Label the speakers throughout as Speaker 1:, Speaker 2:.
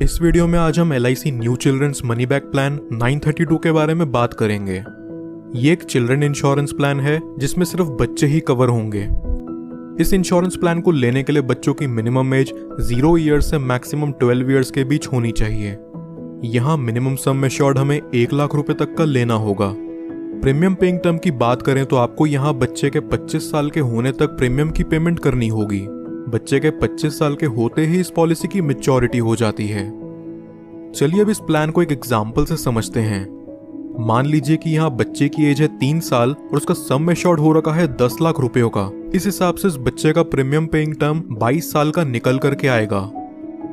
Speaker 1: इस वीडियो में आज हम LIC new children's money back plan 932 के बारे में बात करेंगे। ये एक चिल्ड्रन इंश्योरेंस प्लान है जिसमें सिर्फ बच्चे ही कवर होंगे। इस इंश्योरेंस प्लान को लेने के लिए बच्चों की मिनिमम एज 0 ईयर्स से मैक्सिमम 12 ईयर्स के बीच होनी चाहिए। यहाँ मिनिमम सम एश्योर्ड हमें 1 लाख रुपए तक का लेना होगा। प्रीमियम पेइंग टर्म की बात करें तो आपको यहाँ बच्चे के 25 साल के होने तक प्रीमियम की पेमेंट करनी होगी। बच्चे के 25 साल के होते ही इस पॉलिसी की मैच्योरिटी हो जाती है। चलिए अब इस प्लान को एक एग्जाम्पल से समझते हैं। मान लीजिए कि यहाँ बच्चे की एज है 3 साल और उसका सम एश्योर्ड हो रखा है 10 लाख रुपयों का। इस हिसाब से इस बच्चे का प्रीमियम पेइंग टर्म 22 साल का निकल करके आएगा।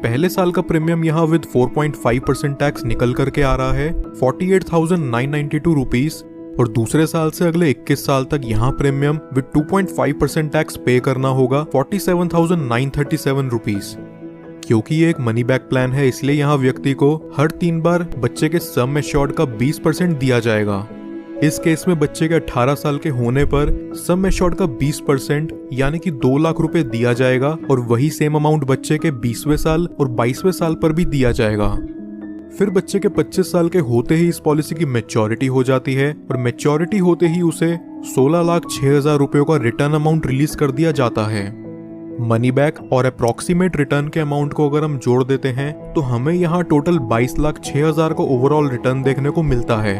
Speaker 1: पहले साल का प्रीमियम यहाँ विद 4.5% टैक्स निकल करके आ रहा है 48,992 रुपीज, और दूसरे साल से अगले 21 साल तक यहाँ प्रीमियम विद 2.5% टैक्स पे करना होगा 47,937 रुपीज। क्योंकि ये एक मनी बैक प्लान है इसलिए यहाँ व्यक्ति को हर 3 बार बच्चे के सम एश्योर्ड का 20% दिया जाएगा। इस केस में बच्चे के 18 साल के होने पर सम एश्योर्ड का 20% यानी कि 2 लाख रुपए दिया जाएगा, और वही सेम अमाउंट बच्चे के 20वें साल और 22वें साल पर भी दिया जाएगा। फिर बच्चे के 25 साल के होते ही इस पॉलिसी की मैच्योरिटी हो जाती है, और मैच्योरिटी होते ही उसे 16,06,000 रुपयों का रिटर्न अमाउंट रिलीज कर दिया जाता है। मनी बैक और अप्रॉक्सीमेट रिटर्न के अमाउंट को अगर हम जोड़ देते हैं तो हमें यहाँ टोटल 22,06,000 का ओवरऑल रिटर्न देखने को मिलता है।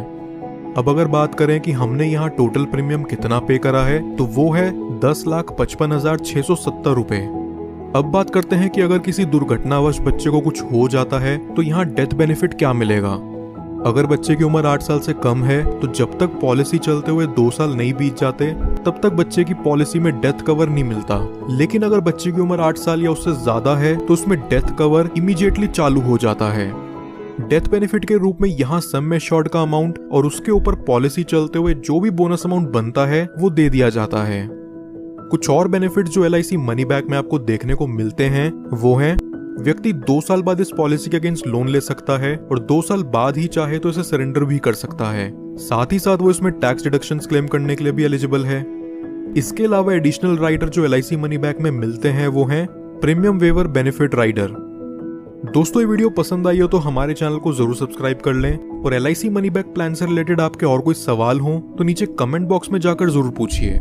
Speaker 1: अब अगर बात करें कि हमने यहाँ टोटल प्रीमियम कितना पे करा है तो वो है 10,55,670 रुपए। अब बात करते हैं कि अगर किसी दुर्घटनावश बच्चे को कुछ हो जाता है तो यहाँ डेथ बेनिफिट क्या मिलेगा। अगर बच्चे की उम्र 8 साल से कम है तो जब तक पॉलिसी चलते हुए 2 साल नहीं बीत जाते तब तक बच्चे की पॉलिसी में डेथ कवर नहीं मिलता। लेकिन अगर बच्चे की उम्र 8 साल या उससे ज्यादा है तो उसमें डेथ कवर इमीडिएटली चालू हो जाता है। डेथ बेनिफिट के रूप में यहाँ सम एश्योर्ड का अमाउंट और उसके ऊपर पॉलिसी चलते हुए जो भी बोनस अमाउंट बनता है वो दे दिया जाता है। कुछ और बेनिफिट जो LIC मनी बैक में आपको देखने को मिलते हैं वो हैं, व्यक्ति 2 साल बाद इस पॉलिसी के अगेंस्ट लोन ले सकता है और 2 साल बाद ही चाहे तो इसे सरेंडर भी कर सकता है। साथ ही साथ वो इसमें टैक्स डिडक्शंस क्लेम करने के लिए भी एलिजिबल है। इसके अलावा एडिशनल राइडर जो LIC मनी बैक में मिलते हैं वो हैं प्रीमियम वेवर बेनिफिट राइडर। दोस्तों ये वीडियो पसंद आई हो तो हमारे चैनल को जरूर सब्सक्राइब कर लें, और LIC मनी बैक प्लान से रिलेटेड आपके और कोई सवाल हो तो नीचे कमेंट बॉक्स में जाकर जरूर पूछिए।